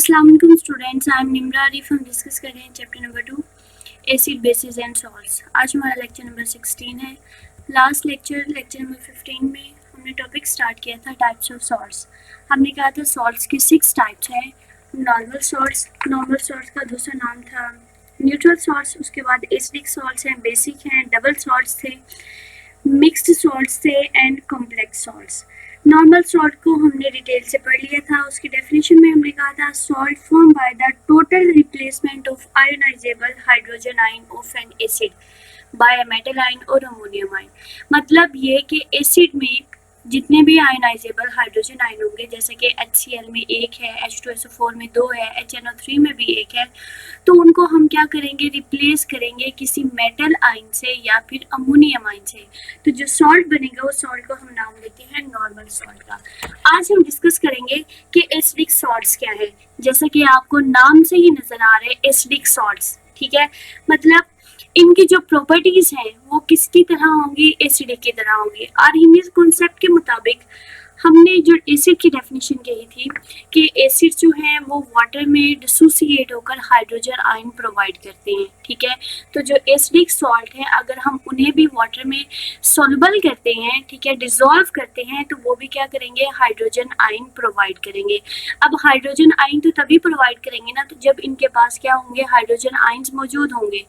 अस्सलाम वालेकुम students, I am Nimra Arif. हम डिस्कस कर रहे हैं chapter number 2 acid basis and salts. आज हमारा लेक्चर नंबर 16 है। लास्ट लेक्चर नंबर 15 में हमने टॉपिक स्टार्ट किया था टाइप्स ऑफ सॉल्ट्स। हमने कहा था सॉल्ट्स के 6 टाइप्स हैं। नॉर्मल सॉल्ट्स का दूसरा नाम था न्यूट्रल सॉल्ट्स। उसके बाद एसिडिक सॉल्ट्स हैं, बेसिक हैं, डबल सॉल्ट्स थे, मिक्स्ड सॉल्ट्स थे and complex salts. Normal salt को हमने डिटेल से पढ़ लिया था। उसकी डेफिनेशन में हमने कहा था salt form by the total replacement of ionisable hydrogen ion of N acid by a metal ion और अमोनियम आयन। मतलब ये कि एसिड में जितने भी आयोनाइजेबल हाइड्रोजन आयन होंगे, जैसे कि HCl में 1 है, H2SO4 में 2 है, HNO3 में भी 1 है, तो उनको हम क्या करेंगे, रिप्लेस करेंगे किसी मेटल आयन से या फिर अमोनियम आयन से। तो जो सॉल्ट बनेगा वो सॉल्ट को हम नाम देते हैं नॉर्मल सॉल्ट का। आज हम डिस्कस करेंगे कि एसिडिक सॉल्ट्स क्या है। जैसा कि आपको नाम से ही नजर आ रहे हैं एसिडिक सॉल्ट्स, ठीक है। मतलब इनकी जो प्रॉपर्टीज हैं वो किसकी तरह होंगी, एसिडिक की तरह होंगी। आर्हीनियस कॉन्सेप्ट के मुताबिक हमने जो एसिड की डेफिनेशन कही थी कि एसिड जो है वो वाटर में डिसोसिएट होकर हाइड्रोजन आयन प्रोवाइड करते हैं, ठीक है। तो जो एसिडिक सॉल्ट है अगर हम उन्हें भी वाटर में सॉल्युबल करते हैं, ठीक है, डिसॉल्व करते हैं, तो वो भी क्या करेंगे, हाइड्रोजन आयन प्रोवाइड करेंगे। अब हाइड्रोजन आयन तो तभी प्रोवाइड करेंगे ना, तो जब इनके पास क्या होंगे, हाइड्रोजन आयन्स मौजूद होंगे।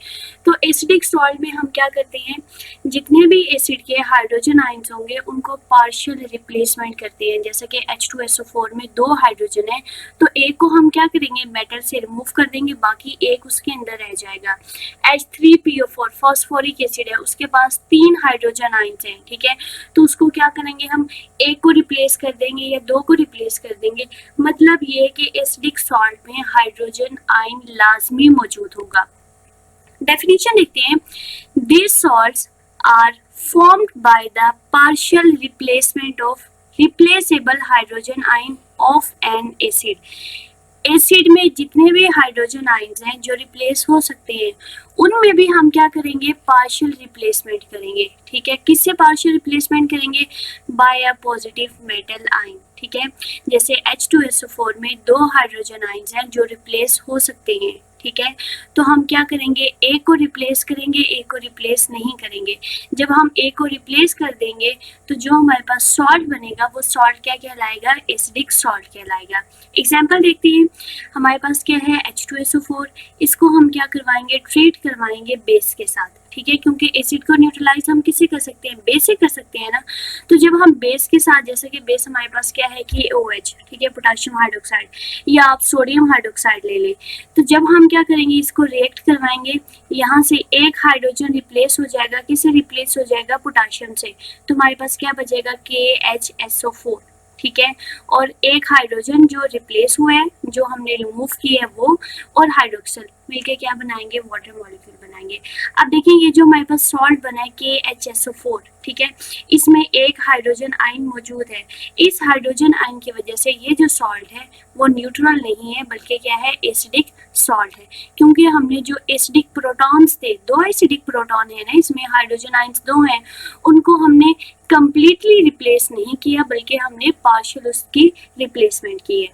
तो एसिडिक सॉल्ट में हम क्या करते हैं, जितने भी एसिड के हाइड्रोजन आयन्स होंगे उनको पार्शियल रिप्लेसमेंट करते हैं। जैसे कि H2SO4 में 2 हाइड्रोजन है, तो एक को हम क्या करेंगे, मेटल से रिमूव कर देंगे, बाकी एक उसके अंदर रह जाएगा। H3PO4 फॉस्फोरिक एसिड है, उसके पास 3 हाइड्रोजन आयन्स हैं, ठीक है, तो उसको क्या करेंगे, हम एक को रिप्लेस कर देंगे या 2 को रिप्लेस कर देंगे। मतलब ये कि एसिडिक सॉल्ट में हाइड्रोजन आयन लाजमी मौजूद होगा। डेफिनेशन देखते हैं, these salts are formed by the partial replacement of replaceable hydrogen ion of an acid। Acid में जितने भी हाइड्रोजन आयन्स हैं जो रिप्लेस हो सकते हैं उनमें भी हम क्या करेंगे, पार्शियल रिप्लेसमेंट करेंगे, ठीक है। किससे पार्शियल रिप्लेसमेंट करेंगे, by a positive metal ion, ठीक है। जैसे H2SO4 में 2 हाइड्रोजन आयन्स हैं जो रिप्लेस हो सकते हैं, ठीक है, तो हम क्या करेंगे, एक को रिप्लेस करेंगे, एक को रिप्लेस नहीं करेंगे। जब हम एक को रिप्लेस कर देंगे तो जो हमारे पास सॉल्ट बनेगा वो सॉल्ट क्या कहलाएगा, एसिडिक सॉल्ट कहलाएगा। एग्जाम्पल देखते हैं, हमारे पास क्या है H2SO4, इसको हम क्या करवाएंगे, ट्रीट करवाएंगे बेस के साथ, ठीक है, क्योंकि एसिड को न्यूट्रलाइज हम किससे कर सकते हैं, बेस से कर सकते हैं ना। तो जब हम बेस के साथ, जैसे कि बेस हमारे पास क्या है कि OH, ठीक है, पोटेशियम हाइड्रोक्साइड, या आप सोडियम हाइड्रोक्साइड ले लें, तो जब हम क्या करेंगे, इसको रिएक्ट करवाएंगे, यहाँ से एक हाइड्रोजन रिप्लेस हो जाएगा, किससे रिप्लेस हो जाएगा, पोटेशियम से, तो हमारे पास क्या बचेगा, KHSO4, ठीक है, और एक हाइड्रोजन जो रिप्लेस हुआ है, जो हमने रिमूव किया है वो, और हाइड्रोक्सिल मिलके क्या बनाएंगे, वाटर मॉलिक्यूल बनाएंगे। अब देखिए ये जो हमारे पास सॉल्ट बना है KHSO4, ठीक है, इसमें एक हाइड्रोजन आयन मौजूद है। इस हाइड्रोजन आयन की वजह से ये जो सॉल्ट है वो न्यूट्रल नहीं है, बल्कि क्या है, एसिडिक सॉल्ट है। क्योंकि हमने जो एसिडिक प्रोटॉन्स थे, 2 एसिडिक प्रोटॉन है ना, इसमें हाइड्रोजन आयन्स 2 हैं, उनको हमने कंप्लीटली रिप्लेस नहीं किया, बल्कि हमने पार्शियल उसकी रिप्लेसमेंट की है।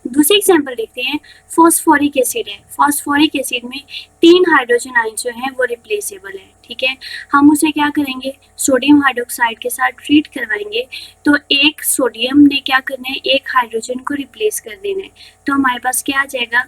दूसरी एग्जाम्पल देखते हैं, फॉस्फोरिक एसिड है। फॉस्फोरिक एसिड में 3 हाइड्रोजन आयन जो हैं वो रिप्लेसेबल है, ठीक है। हम उसे क्या करेंगे, सोडियम हाइड्रोक्साइड के साथ ट्रीट करवाएंगे, तो एक सोडियम ने क्या करना है, एक हाइड्रोजन को रिप्लेस कर देना है, तो हमारे पास क्या आ जाएगा,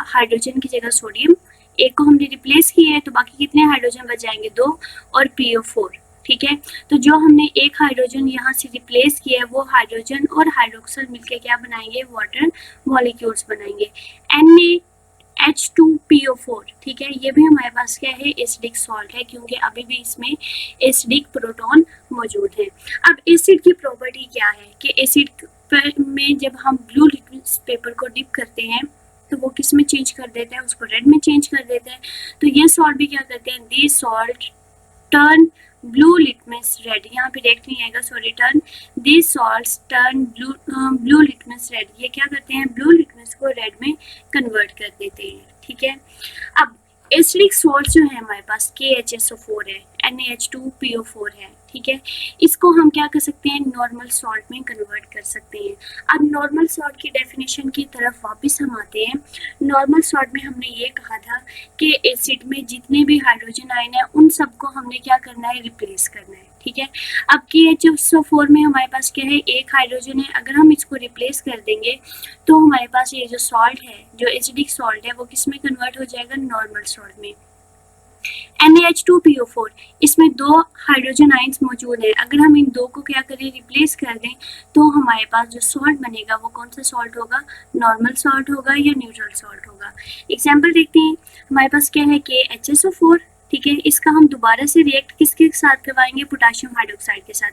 हाइड्रोजन की जगह सोडियम, एक को हमने रिप्लेस किया है, तो बाकी कितने हाइड्रोजन बच जाएंगे, 2 और PO4, ठीक है। तो जो हमने एक हाइड्रोजन यहाँ से रिप्लेस किया है वो हाइड्रोजन और हाइड्रोक्सिल मिलके क्या बनाएंगे, वाटर मॉलिक्यूल्स बनाएंगे, NaH2PO4, ठीक है। ये भी हमारे पास क्या है, एसिडिक सॉल्ट है, क्योंकि अभी भी इसमें एसिडिक प्रोटॉन मौजूद है। अब एसिड की प्रॉपर्टी क्या है कि एसिड में जब हम ब्लू लिक्विड पेपर को डिप करते हैं तो वो किस में चेंज कर देते हैं, उसको रेड में चेंज कर देते हैं। तो ये सॉल्ट भी क्या करते हैं, दी salt turn blue litmus red, यहाँ पे रेड नहीं आएगा, sorry, turn this salts turn blue litmus red, ये क्या करते हैं, ब्लू लिटमस को रेड में कन्वर्ट कर देते हैं, ठीक है। अब एसिडिक सॉल्ट जो है हमारे पास KHSO4 है, NaH2PO4 है, ठीक है। इसको हम क्या कर सकते हैं, नॉर्मल सॉल्ट में कन्वर्ट कर सकते हैं। अब नॉर्मल सॉल्ट की डेफिनेशन की तरफ वापस हम आते हैं। नॉर्मल सॉल्ट में हमने ये कहा था कि एसिड में जितने भी हाइड्रोजन आयन है उन सबको हमने क्या करना है, रिप्लेस करना है, ठीक है। अब KHFO4 में हमारे पास क्या है, एक हाइड्रोजन है, अगर हम इसको रिप्लेस कर देंगे तो हमारे पास ये जो सॉल्ट है, जो एसिडिक सॉल्ट है, वो किस में कन्वर्ट हो जाएगा, नॉर्मल सॉल्ट में। NaH2PO4, इसमें दो हाइड्रोजन आयंस मौजूद हैं, अगर हम इन दो को क्या करें, रिप्लेस कर दें तो हमारे पास जो सॉल्ट बनेगा वो कौन सा सॉल्ट होगा, नॉर्मल सॉल्ट होगा या न्यूट्रल सॉल्ट होगा। एग्जाम्पल देखते हैं, हमारे पास क्या है, KHSO4, ठीक है। इसका हम दोबारा से रिएक्ट किसके साथ करवाएंगे, पोटेशियम हाइड्रोक्साइड के साथ।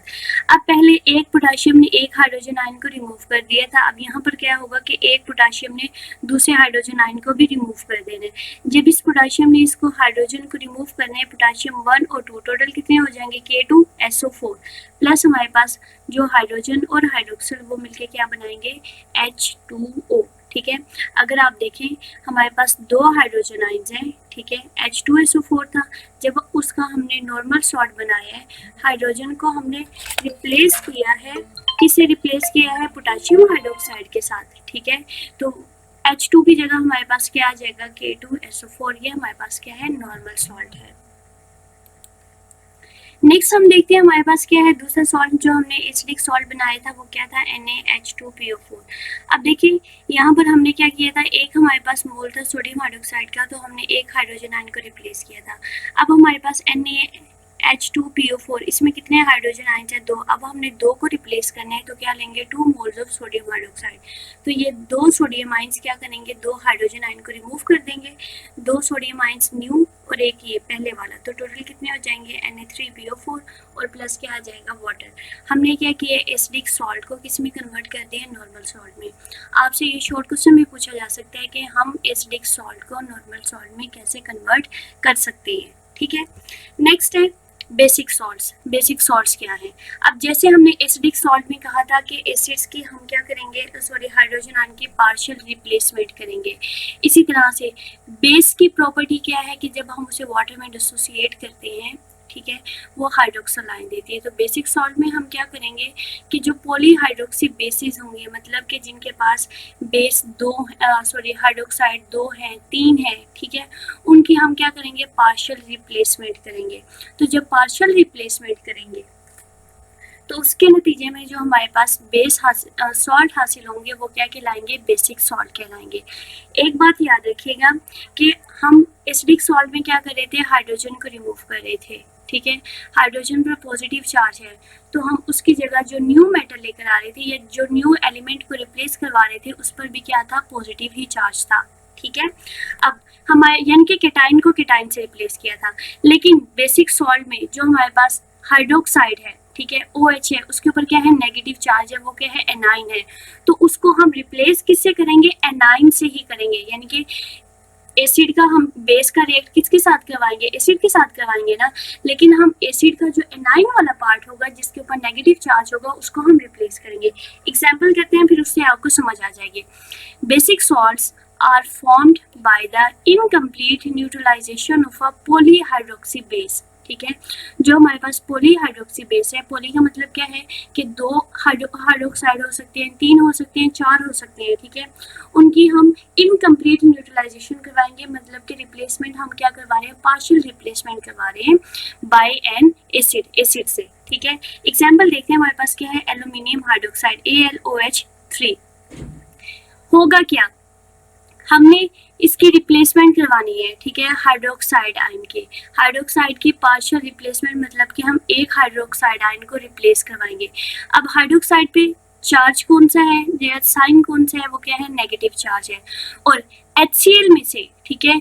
अब पहले एक पोटेशियम ने एक हाइड्रोजन आयन को रिमूव कर दिया था, अब यहाँ पर क्या होगा कि एक पोटेशियम ने दूसरे हाइड्रोजन आयन को भी रिमूव कर देना है। जब इस पोटेशियम ने इसको हाइड्रोजन को रिमूव करना है, पोटेशियम 1 और 2 टोटल कितने हो जाएंगे, K2SO4 प्लस हमारे पास जो हाइड्रोजन और हाइड्रोक्सिल वो मिलके क्या बनाएंगे, H2O, ठीक है। अगर आप देखें हमारे पास दो हाइड्रोजन आयंस हैं, ठीक है, H2SO4 था, जब उसका हमने नॉर्मल सॉल्ट बनाया है, हाइड्रोजन को हमने रिप्लेस किया है, किससे रिप्लेस किया है, पोटेशियम हाइड्रोक्साइड के साथ, ठीक है। तो H2 की जगह हमारे पास क्या आ जाएगा, K2SO4, ये हमारे पास क्या है, नॉर्मल सॉल्ट है। नेक्स्ट हम देखते हैं हमारे पास क्या है, दूसरा सॉल्ट जो हमने एसिडिक सॉल्ट बनाया था वो क्या था, NaH2PO4। अब देखिए यहाँ पर हमने क्या किया था, एक हमारे पास मोल था सोडियम हाइड्रोक्साइड का, तो हमने एक हाइड्रोजन आयन को रिप्लेस किया था। अब हमारे पास NaH2PO4, इसमें कितने हाइड्रोजन आयन है, दो। अब हमने दो को रिप्लेस करना है तो क्या लेंगे, 2 मोल्स ऑफ सोडियम हाइड्रोक्साइड। तो ये दो सोडियम आयंस क्या करेंगे, दो हाइड्रोजन आयन को रिमूव कर देंगे, दो सोडियम आयंस न्यू और एक ये पहले वाला, तो टोटल कितने हो जाएंगे, Na3PO4 और प्लस क्या आ जाएगा, वाटर। हमने क्या किया, एसिडिक सॉल्ट को किस में कन्वर्ट कर दिया, नॉर्मल सॉल्ट में। आपसे ये शॉर्ट क्वेश्चन भी पूछा जा सकता है कि हम एसिडिक सॉल्ट को नॉर्मल सॉल्ट में कैसे कन्वर्ट कर सकते हैं, ठीक है। नेक्स्ट है बेसिक सॉल्ट्स। बेसिक सॉल्ट्स क्या है, अब जैसे हमने एसिडिक सॉल्ट में कहा था कि एसिड्स की हम क्या करेंगे, सॉरी हाइड्रोजन आयन की पार्शियल रिप्लेसमेंट करेंगे, इसी तरह से बेस की प्रॉपर्टी क्या है कि जब हम उसे वाटर में डिसोसिएट करते हैं, ठीक है, वो हाइड्रोक्सिल आयन देती है। तो बेसिक सॉल्ट में हम क्या करेंगे कि जो पॉलीहाइड्रोक्सी बेसिस होंगे, मतलब कि जिनके पास बेस दो सॉरी हाइड्रोक्साइड 2 हैं 3 हैं, ठीक है, उनकी हम क्या करेंगे, पार्शियल रिप्लेसमेंट करेंगे। तो जब पार्शियल रिप्लेसमेंट करेंगे तो उसके नतीजे में जो हमारे पास बेस सॉल्ट हासिल होंगे वो क्या कहलाएंगे, बेसिक सॉल्ट कहलाएंगे। एक बात याद रखिएगा कि हम एसिडिक सॉल्ट में क्या कर रहे थे, हाइड्रोजन को रिमूव कर रहे थे, ठीक है। हाइड्रोजन पर पॉजिटिव चार्ज है तो हम उसकी जगह जो न्यू मेटल लेकर आ रहे थे या जो न्यू एलिमेंट को रिप्लेस करवा रहे थे उस पर भी क्या था, पॉजिटिव ही चार्ज था, ठीक है। अब हमारे यानी कि केटाइन को केटाइन से रिप्लेस किया था, लेकिन बेसिक सॉल्ट में जो हमारे पास हाइड्रोक्साइड है, ठीक है, OH है, उसके ऊपर क्या है, नेगेटिव चार्ज है, वो क्या है, एनाइन है। तो उसको हम रिप्लेस किससे करेंगे, एनाइन से ही करेंगे, यानी कि एसिड का हम बेस का रिएक्ट किसके साथ करवाएंगे, एसिड के साथ करवाएंगे ना, लेकिन हम एसिड का जो एनाइन वाला पार्ट होगा जिसके ऊपर नेगेटिव चार्ज होगा उसको हम रिप्लेस करेंगे। एग्जाम्पल करते हैं, फिर उससे आपको समझ आ जाएगी। Basic salts are formed by the incomplete neutralization of a polyhydroxy base, ठीक है। जो हमारे पास पॉलीहाइड्रोक्सी बेस है, पॉली का मतलब क्या है कि दो हाइड्रोक्साइड हो सकते हैं, 3 हो सकते हैं, 4 हो सकते हैं, ठीक है। उनकी हम इनकम्प्लीट न्यूट्रलाइजेशन करवाएंगे, मतलब कि रिप्लेसमेंट हम क्या करवा रहे हैं, पार्शियल रिप्लेसमेंट करवा रहे हैं बाय एन एसिड से, ठीक है। एग्जाम्पल देखते हैं, हमारे पास क्या है, एल्यूमिनियम हाइड्रोक्साइड AlOH3। होगा क्या, हमने इसकी रिप्लेसमेंट करवानी है, ठीक है, हाइड्रोक्साइड आयन के। हाइड्रोक्साइड की पार्शियल रिप्लेसमेंट मतलब कि हम एक हाइड्रोक्साइड आयन को रिप्लेस करवाएंगे। अब हाइड्रोक्साइड पे चार्ज कौन सा है, या साइन कौन सा है, वो क्या है, नेगेटिव चार्ज है। और HCl में से, ठीक है,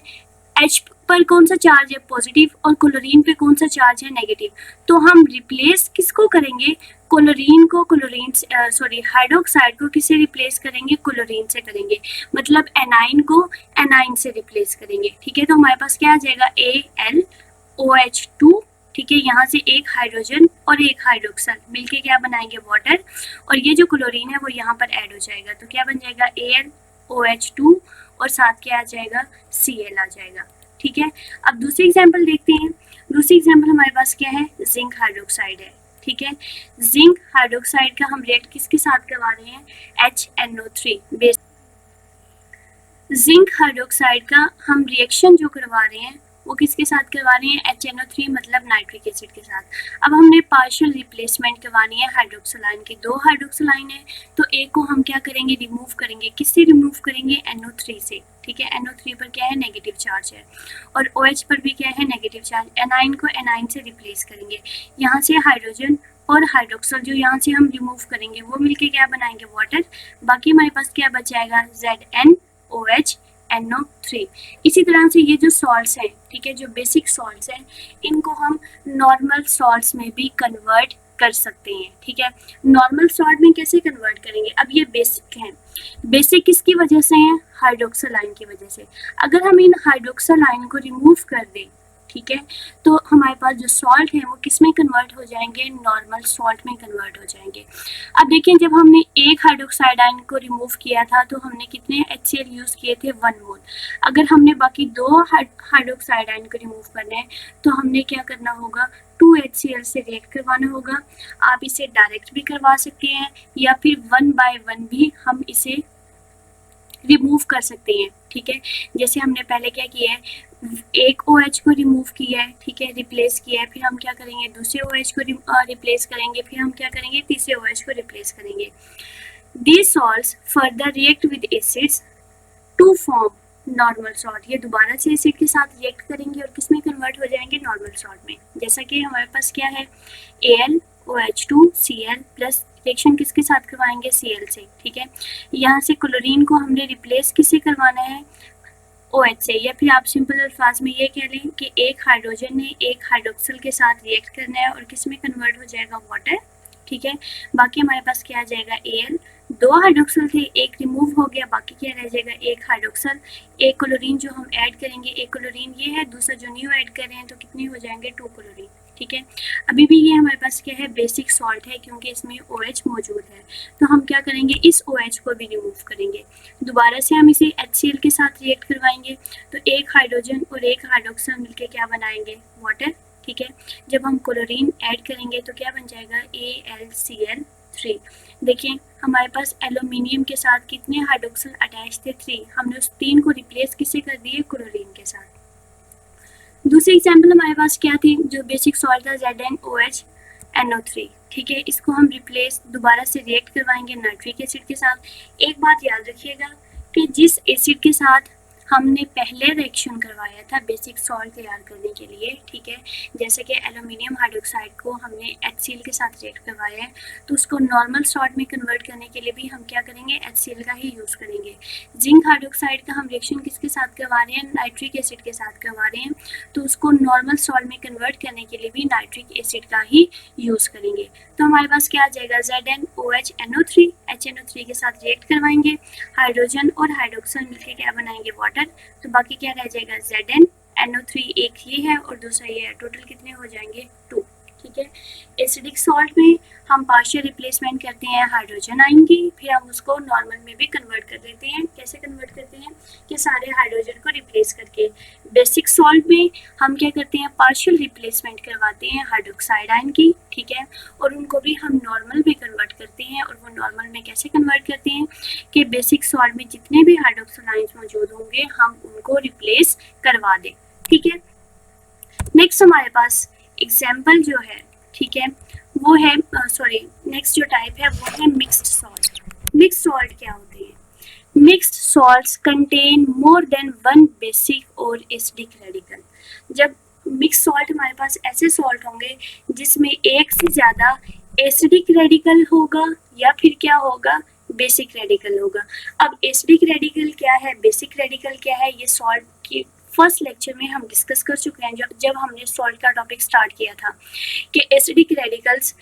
H पर कौन सा चार्ज है, पॉजिटिव, और क्लोरीन पे कौन सा चार्ज है, नेगेटिव। तो हम रिप्लेस किसको करेंगे, क्लोरीन को, क्लोरीन सॉरी हाइड्रोक्साइड को किससे रिप्लेस करेंगे, क्लोरीन से करेंगे, मतलब एनाइन को एनाइन से रिप्लेस करेंगे, ठीक है। तो हमारे पास क्या आ जाएगा, AlOH2, ठीक है, यहाँ से एक हाइड्रोजन और एक हाइड्रोक्साइड मिलके क्या बनाएंगे, वाटर, और ये जो क्लोरीन है वो यहाँ पर ऐड हो जाएगा, तो क्या बन जाएगा, AlOH2 और साथ क्या आ जाएगा, Cl आ जाएगा, ठीक है। अब दूसरी एग्जाम्पल देखते हैं। दूसरी एग्जाम्पल हमारे पास क्या है, जिंक हाइड्रोक्साइड है, ठीक है। जिंक हाइड्रोक्साइड का हम रिएक्ट किसके साथ करवा रहे हैं, HNO3 बेस। जिंक हाइड्रोक्साइड का हम रिएक्शन जो करवा रहे हैं वो किसके साथ करवा रहे हैं, HNO3 मतलब नाइट्रिक एसिड के साथ। अब हमने पार्शियल रिप्लेसमेंट करवानी है हाइड्रोक्सलाइन की, दो हाइड्रोक्सलाइन है तो एक को हम क्या करेंगे, रिमूव करेंगे। किससे रिमूव करेंगे, NO3 से, ठीक है। NO3 पर क्या है, नेगेटिव चार्ज है, और OH पर भी क्या है, नेगेटिव चार्ज। एनाइन को एनाइन से रिप्लेस करेंगे। यहाँ से हाइड्रोजन और हाइड्रोक्सल जो यहाँ से हम रिमूव करेंगे वो मिलके क्या बनाएंगे, वाटर। बाकी हमारे पास क्या बच जाएगा, ZnOH NO3। इसी तरह से ये जो सॉल्ट्स हैं, ठीक है, जो बेसिक सॉल्ट्स हैं, इनको हम नॉर्मल सॉल्ट्स में भी कन्वर्ट कर सकते हैं, ठीक है। नॉर्मल सॉल्ट में कैसे कन्वर्ट करेंगे, अब ये बेसिक हैं। बेसिक किसकी वजह से हैं, हाइड्रोक्सलाइन की वजह से। अगर हम इन हाइड्रोक्सलाइन को रिमूव कर दें, ठीक है, तो हमारे पास जो सॉल्ट है वो किस में कन्वर्ट हो जाएंगे, नॉर्मल सॉल्ट में कन्वर्ट हो जाएंगे। अब देखिए, जब हमने एक हाइड्रोक्साइड आयन को रिमूव किया था तो हमने कितने HCl यूज किए थे, 1 मोल। अगर हमने बाकी दो हाइड्रोक्साइड आयन को रिमूव करना है तो हमने क्या करना होगा, 2 HCl से रिएक्ट करवाना होगा। आप इसे डायरेक्ट भी करवा सकते हैं या फिर 1 बाय 1 भी हम इसे रिमूव कर सकते हैं, ठीक है। जैसे हमने पहले क्या किया है, एक OH को रिमूव किया है, ठीक है, रिप्लेस किया है, फिर हम क्या करेंगे, दूसरे OH को रिप्लेस करेंगे, फिर हम क्या करेंगे, तीसरे OH को रिप्लेस करेंगे। These salts further react with acids to form normal salt. ये दोबारा से एसिड के साथ रिएक्ट करेंगे और किस में कन्वर्ट हो जाएंगे, नॉर्मल सॉल्ट में। जैसा कि हमारे पास क्या है, AlOH2Cl प्लस रिएक्शन किसके साथ करवाएंगे, Cl से, ठीक है। यहाँ से क्लोरीन को हमने रिप्लेस किससे करवाना है, OH से, या फिर आप सिंपल अल्फाज में ये कह लें कि एक हाइड्रोजन ने एक हाइड्रोक्सल के साथ रिएक्ट करना है और किस में कन्वर्ट हो जाएगा, वाटर, ठीक है। बाकी हमारे पास क्या आ जाएगा, Al, दो हाइड्रोक्सल थे, एक रिमूव हो गया, बाकी क्या रह जाएगा, एक हाइड्रोक्सल। एक क्लोरीन जो हम ऐड करेंगे, एक क्लोरीन ये है, दूसरा जो न्यू ऐड कर रहे हैं तो कितने हो जाएंगे, 2 क्लोरीन, ठीक है। अभी भी ये हमारे पास क्या है, बेसिक सॉल्ट है क्योंकि इसमें OH मौजूद है। तो हम क्या करेंगे, इस OH को भी रिमूव करेंगे। दोबारा से हम इसे HCl के साथ रिएक्ट करवाएंगे तो एक हाइड्रोजन और एक हाइड्रोक्सल मिलकर क्या बनाएंगे, वाटर, ठीक है। जब हम क्लोरीन ऐड करेंगे तो क्या बन जाएगा, AlCl3। देखिए हमारे पास एल्यूमिनियम के साथ कितने हाइड्रोक्सल अटैच थे, 3। हमने उस 3 को रिप्लेस किससे कर दिए, क्लोरीन के साथ। दूसरी एग्जाम्पल हमारे पास क्या थी, जो बेसिक सॉल्ट था, ZnOH NO3, ठीक है। इसको हम रिप्लेस दोबारा से रिएक्ट करवाएंगे नाइट्रिक एसिड के साथ। एक बात याद रखिएगा कि जिस एसिड के साथ हमने पहले रिएक्शन करवाया था बेसिक सॉल्ट तैयार करने के लिए, ठीक है, जैसे कि एल्यूमिनियम हाइड्रोक्साइड को हमने HCl के साथ रिएक्ट करवाया है, तो उसको नॉर्मल सॉल्ट में कन्वर्ट करने के लिए भी हम क्या करेंगे, HCl का ही यूज़ करेंगे। जिंक हाइड्रोक्साइड का हम रिएक्शन किसके साथ करवा रहे हैं, नाइट्रिक एसिड के साथ करवा रहे हैं, तो उसको नॉर्मल सॉल्ट में कन्वर्ट करने के लिए भी नाइट्रिक एसिड का ही यूज़ करेंगे। तो हमारे पास क्या आ जाएगा, ZnOH NO3, HNO3 के साथ रिएक्ट करवाएंगे, हाइड्रोजन और हाइड्रोक्सल मिलकर क्या बनाएंगे, वाटर। तो बाकी क्या रह जाएगा, ZnNO3, एक ये है और दूसरा ये है, टोटल कितने हो जाएंगे, 2, ठीक है। एसिडिक सॉल्ट में हम पार्शियल रिप्लेसमेंट करते हैं हाइड्रोजन आयन की, फिर हम उसको नॉर्मल में भी कन्वर्ट कर देते हैं। कैसे कन्वर्ट करते हैं, कि सारे हाइड्रोजन को रिप्लेस करके। बेसिक सॉल्ट में हम क्या करते हैं, पार्शियल रिप्लेसमेंट करवाते हैं हाइड्रोक्साइड आयन की, ठीक है, और उनको भी हम नॉर्मल में कन्वर्ट करते हैं। और वो नॉर्मल में कैसे कन्वर्ट करते हैं, कि बेसिक सॉल्ट में जितने भी हाइड्रोक्साइड आयन मौजूद होंगे हम उनको रिप्लेस करवा दें, ठीक है। नेक्स्ट हमारे पास एग्जाम्पल जो है, ठीक है, वो है नेक्स्ट जो टाइप है वो है मिक्स्ड सॉल्ट। मिक्स्ड सॉल्ट क्या होते हैं, mixed salts contain more than 1 basic और एसिडिक रेडिकल। जब मिक्स सॉल्ट हमारे पास ऐसे सॉल्ट होंगे जिसमें एक से ज़्यादा एसिडिक रेडिकल होगा या फिर क्या होगा, बेसिक रेडिकल होगा। अब एसिडिक रेडिकल क्या है, बेसिक रेडिकल क्या है, ये सॉल्ट की फर्स्ट लेक्चर में हम डिस्कस कर चुके हैं जब हमने सॉल्ट का टॉपिक स्टार्ट किया था, कि एसिडिक रेडिकल्स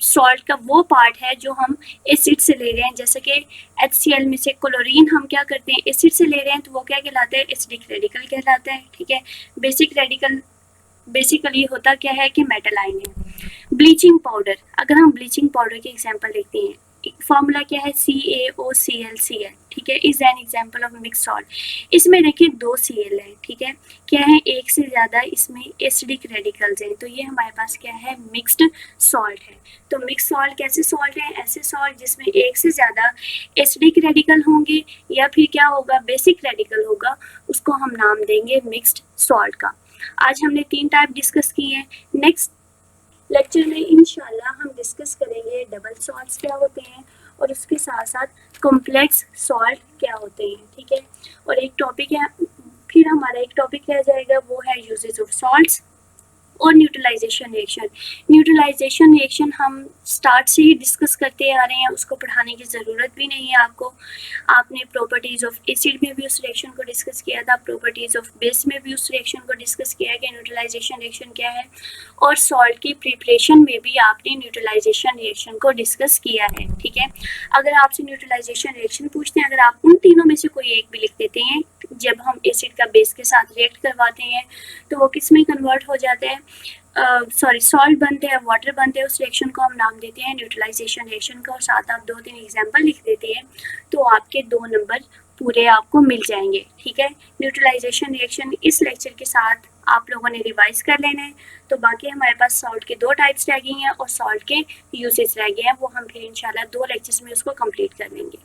सॉल्ट का वो पार्ट है जो हम एसिड से ले रहे हैं। जैसे कि HCl में से क्लोरीन हम क्या करते हैं, एसिड से ले रहे हैं, तो वो क्या कहलाता है, एसिडिक रेडिकल कहलाता है, ठीक है। बेसिक रेडिकल बेसिकली होता क्या है कि मेटल आयन है। ब्लीचिंग पाउडर, अगर हम ब्लीचिंग पाउडर की एग्जांपल देखते हैं, फॉर्मूला क्या है, CaOClCl, ठीक है, is an example of mix salt. इसमें देखिए 2 Cl है, ठीक है, क्या है, एक से ज़्यादा इसमें एसिडिक रेडिकल्स हैं, तो ये हमारे पास क्या है, मिक्स्ड सॉल्ट है। तो मिक्स सॉल्ट कैसे सॉल्ट है, ऐसे सॉल्ट जिसमें एक से ज़्यादा एसिडिक रेडिकल होंगे या फिर क्या होगा, बेसिक रेडिकल होगा, उसको हम नाम देंगे मिक्स्ड सॉल्ट का। आज हमने 3 टाइप डिस्कस किए हैं। नेक्स्ट लेक्चर में इंशाल्लाह हम डिस्कस करेंगे डबल सॉल्ट्स क्या होते हैं और उसके साथ साथ कॉम्प्लेक्स सॉल्ट क्या होते हैं, ठीक है। और एक टॉपिक है, फिर हमारा एक टॉपिक रह जाएगा, वो है यूजेज ऑफ सॉल्ट्स और न्यूट्रलाइजेशन रिएक्शन। न्यूट्रलाइजेशन रिएक्शन हम स्टार्ट से ही डिस्कस करते आ रहे हैं, उसको पढ़ाने की ज़रूरत भी नहीं है आपको। आपने प्रॉपर्टीज़ ऑफ एसिड में भी उस रिएक्शन को डिस्कस किया था, प्रॉपर्टीज़ ऑफ बेस में भी उस रिएक्शन को डिस्कस किया है कि न्यूट्रलाइजेशन रिएक्शन क्या है, और सॉल्ट की प्रिपरेशन में भी आपने न्यूट्रलाइजेशन रिएक्शन को डिस्कस किया है, ठीक है। अगर आपसे न्यूट्रलाइजेशन रिएक्शन पूछते हैं, अगर आप उन तीनों में से कोई एक भी लिख देते हैं, जब हम एसिड का बेस के साथ रिएक्ट करवाते हैं तो वो किस में कन्वर्ट हो जाता है, सॉल्ट बनते हैं, वाटर बनते हैं, उस रिएक्शन को हम नाम देते हैं न्यूट्रलाइजेशन रिएक्शन का, और साथ आप 2-3 एग्जाम्पल लिख देते हैं तो आपके 2 नंबर पूरे आपको मिल जाएंगे, ठीक है। न्यूट्रलाइजेशन रिएक्शन इस लेक्चर के साथ आप लोगों ने रिवाइज कर लेना है। तो बाकी हमारे पास सॉल्ट के 2 टाइप्स रह गई हैं और सॉल्ट के यूजेस रह गए हैं, वो हम फिर इंशाल्लाह 2 लेक्चर्स में उसको कंप्लीट कर लेंगे।